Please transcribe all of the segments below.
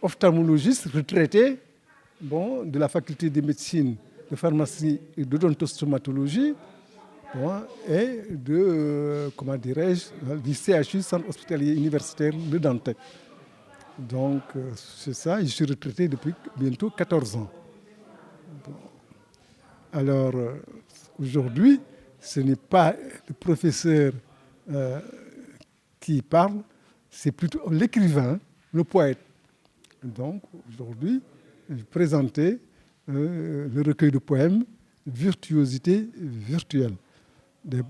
ophtalmologiste retraité, bon, de la faculté de médecine, de pharmacie et d'odontostomatologie, bon, et de, comment dirais-je, du CHU, Centre hospitalier universitaire de Dantec. Donc, c'est ça, je suis retraité depuis bientôt 14 ans. Bon. Alors, aujourd'hui, ce n'est pas le professeur qui parle, c'est plutôt l'écrivain, le poète. Donc, aujourd'hui, je présentais le recueil de poèmes Virtuosité virtuelle. Des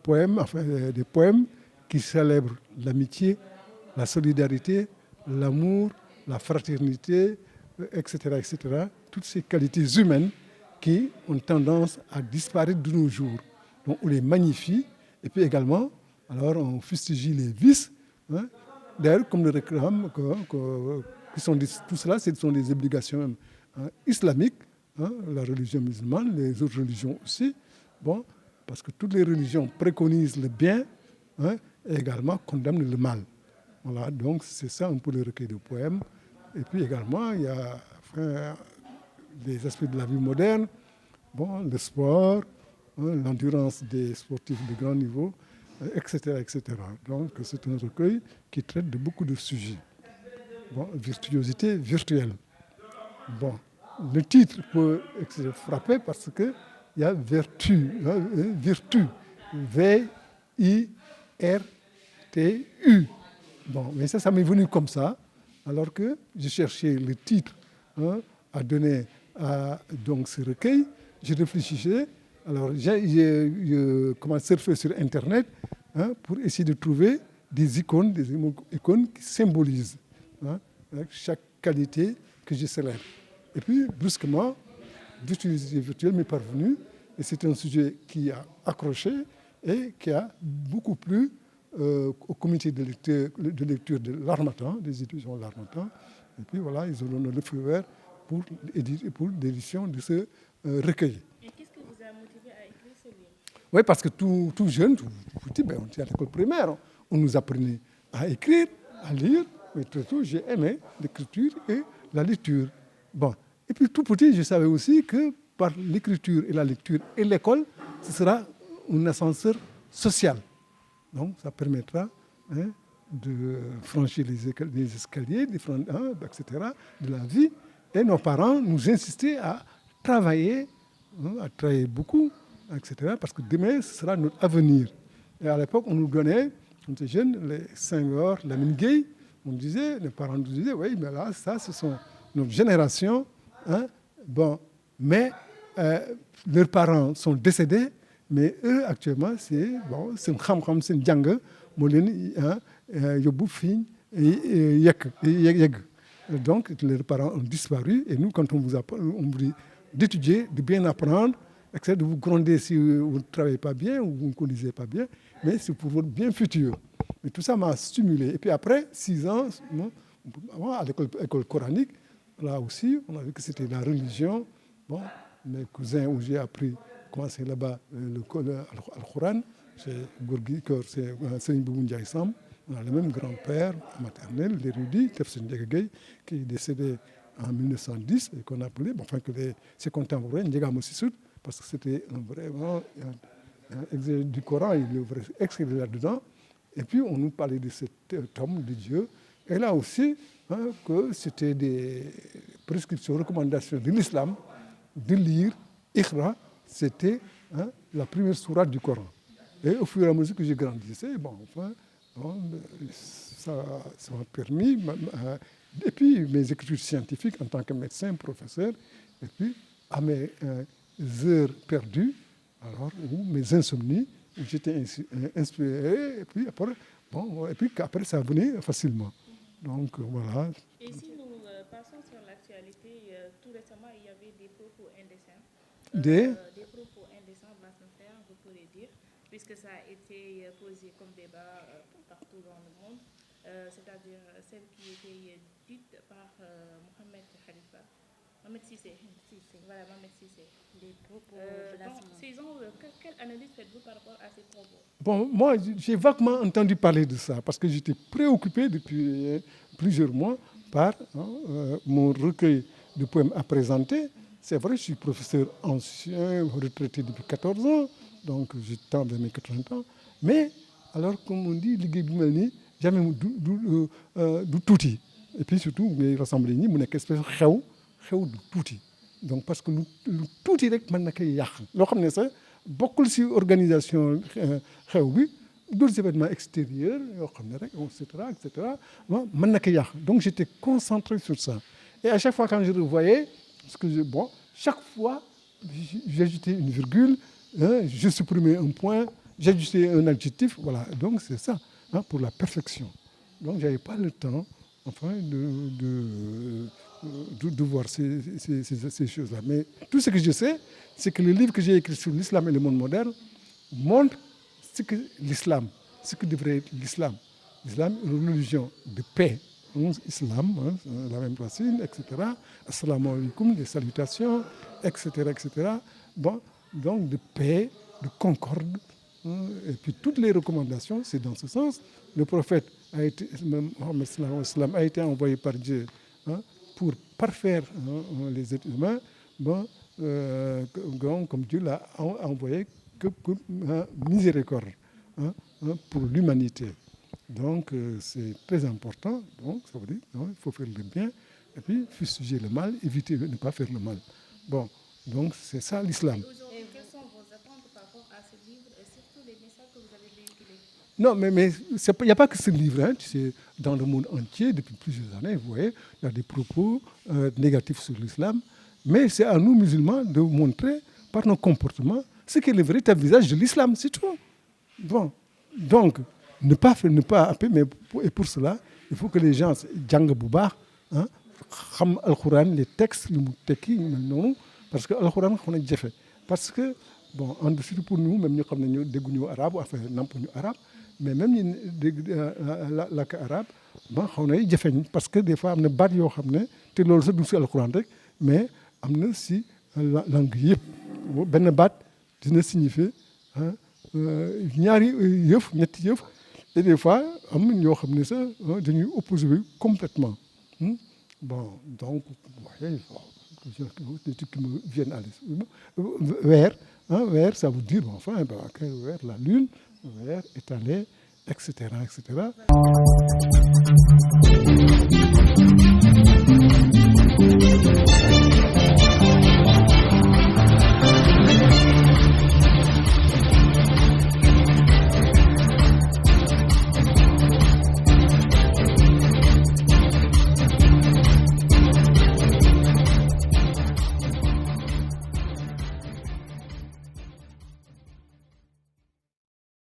poèmes qui célèbrent l'amitié, la solidarité, l'amour, la fraternité, etc., etc. Toutes ces qualités humaines qui ont tendance à disparaître de nos jours. Donc on les magnifie et puis également, alors on fustige les vices, hein, d'ailleurs comme le réclame, tout cela, ce sont des obligations islamiques, hein, la religion musulmane, les autres religions aussi, bon, parce que toutes les religions préconisent le bien, hein, et également condamnent le mal. Voilà, donc c'est ça un peu le recueil de poèmes. Et puis également, il y a des aspects de la vie moderne, bon, le sport, hein, l'endurance des sportifs de grand niveau, etc., etc. Donc c'est un recueil qui traite de beaucoup de sujets. Bon, virtuosité virtuelle. Bon, le titre peut frapper parce qu'il y a vertu, hein, virtu, V-I-R-T-U. Bon, mais ça m'est venu comme ça, alors que je cherchais le titre, hein, à donner à donc, ce recueil. Je réfléchissais, alors j'ai commencé à surfer sur Internet, hein, pour essayer de trouver des icônes qui symbolisent, hein, chaque qualité que je célèbre. Et puis, brusquement, virtuosité virtuelle m'est parvenue, et c'est un sujet qui a accroché et qui a beaucoup plu au comité de lecture de l'Harmattan, des éditions de l'Harmattan. Et puis voilà, ils ont donné le feu vert pour l'édition de ce recueil. Et qu'est-ce qui vous a motivé à écrire ce livre? Oui, parce que tout jeune, tout petit, on était à l'école primaire, on nous apprenait à écrire, à lire, mais très tôt, j'ai aimé l'écriture et la lecture. Bon. Et puis tout petit, je savais aussi que par l'écriture et la lecture et l'école, ce sera un ascenseur social. Donc ça permettra, hein, de franchir les escaliers, etc., de la vie. Et nos parents nous insistaient à travailler, hein, à travailler beaucoup, etc., parce que demain, ce sera notre avenir. Et à l'époque, on nous donnait, quand on était jeunes, les Senghor, la Gueye. On disait, les parents nous disaient, oui, mais là, ça, ce sont notre génération. Hein, bon, mais leurs parents sont décédés, mais eux, actuellement, c'est bon, c'est un djang, donc leurs parents ont disparu, et nous, quand on vous dit d'étudier, de bien apprendre, etc., de vous gronder si vous ne travaillez pas bien ou vous ne connaissez pas bien, mais c'est pour votre bien futur. Mais tout ça m'a stimulé. Et puis après, 6 ans, à l'école coranique, là aussi, on a vu que c'était la religion. Bon, mes cousins où j'ai appris comment c'est là-bas le Al-Quran, c'est Gourgui, c'est Seigne Boubou Ndiaye Sam. On a le même grand-père maternel, l'érudit, Tefsine Ndiaye, qui est décédé en 1910 et qu'on appelait, bon, enfin que ses contemporains, Ndiaga Mossissoud, parce que c'était vraiment un exercice du Coran, il est écrit là-dedans. Et puis on nous parlait de cet homme de Dieu. Et là aussi, hein, que c'était des prescriptions, recommandations de l'islam, de lire Iqra, c'était, hein, la première sourate du Coran. Et au fur et à mesure que j'ai grandissé, bon, enfin, bon, ça m'a permis, et puis mes écritures scientifiques en tant que médecin, professeur, et puis à mes heures perdues, alors, ou mes insomnies, où j'étais inspiré, et puis après ça venait facilement. Donc voilà. Et si nous passons sur l'actualité, tout récemment, il y avait des propos indécents. Des propos indécents, blasphèmes, vous pourrez dire, puisque ça a été posé comme débat partout dans le monde, c'est-à-dire celle qui était dite par Mohamed Khalifa, Mohamed Cissé. Voilà, Mohamed Cissé. Les propos de la semaine. Quelle analyse faites-vous par rapport à ces propos? Bon, moi, j'ai vaguement entendu parler de ça parce que j'étais préoccupé depuis plusieurs mois par mon recueil de poèmes à présenter. C'est vrai, je suis professeur ancien, retraité depuis 14 ans, donc j'ai tends vers mes 80 ans. Mais, alors, comme on dit, liggéey bi mel nii jamais du tuuti. Et puis surtout, ngay rassemblé ñi mu nekk espèce xew du tuuti. Donc parce que lu tuuti rek mën na koy yàq loo xam ne sax bokkul ci organisation xew bi d'autres événements extérieurs yoo xam ne rek et cetera mën na koy yàq. Donc j'étais concentré sur ça. Et à chaque fois quand je revoyais, parce que chaque fois j'ajoutais une virgule, je supprimais un point, j'ajustais un adjectif, voilà. Donc c'est ça, pour la perfection. Donc j'avais pas le temps, enfin, de voir ces choses-là. Mais tout ce que je sais, c'est que le livre que j'ai écrit sur l'islam et le monde moderne montre ce que l'islam, ce que devrait être l'islam. L'islam est une religion de paix. Islam, la même racine, etc. Assalamu alaikum, les salutations, etc., etc. Bon, donc de paix, de concorde. Et puis toutes les recommandations, c'est dans ce sens. Le prophète Mohammed sallam a été envoyé par Dieu pour parfaire les êtres humains, comme Dieu l'a envoyé que pour miséricorde, pour l'humanité. Donc c'est très important. Donc ça veut dire il faut faire le bien et puis fustiger le mal, éviter de ne pas faire le mal. Bon, donc c'est ça l'islam. Et quelles sont vos attentes par rapport à ce livre et surtout les messages que vous avez véhiculés? Non, mais il n'y a pas que ce livre. Tu sais, dans le monde entier, depuis plusieurs années, vous voyez, il y a des propos négatifs sur l'islam. Mais c'est à nous, musulmans, de montrer par nos comportements ce qu'est le véritable visage de l'islam, c'est tout. Bon, donc, ne pas appeler, mais pour cela, il faut que les gens jàng bu baax xam alxuraan les textes li mu tekki noonu parce que alxuraan xam na jafe parce que bon en surtout pour nous même ñu xam ne ñu dégguñu arabe enfin nampuñu arabe mais même ñi dégg làkk arabe xaw na jafeñ parce que des fois am na baat yoo xam ne te loolu sax du si alxuraan rek mais am na si langue yëpp benn baat dina signifier ñaari yëf ñetti yëf. Et des fois, il y a ça dañuy opposé complètement. Bon, donc, vous voyez, des trucs qui me viennent à l'esprit. Vert, ça veut dire, enfin, vert, la lune, vert, étalé, etc., etc.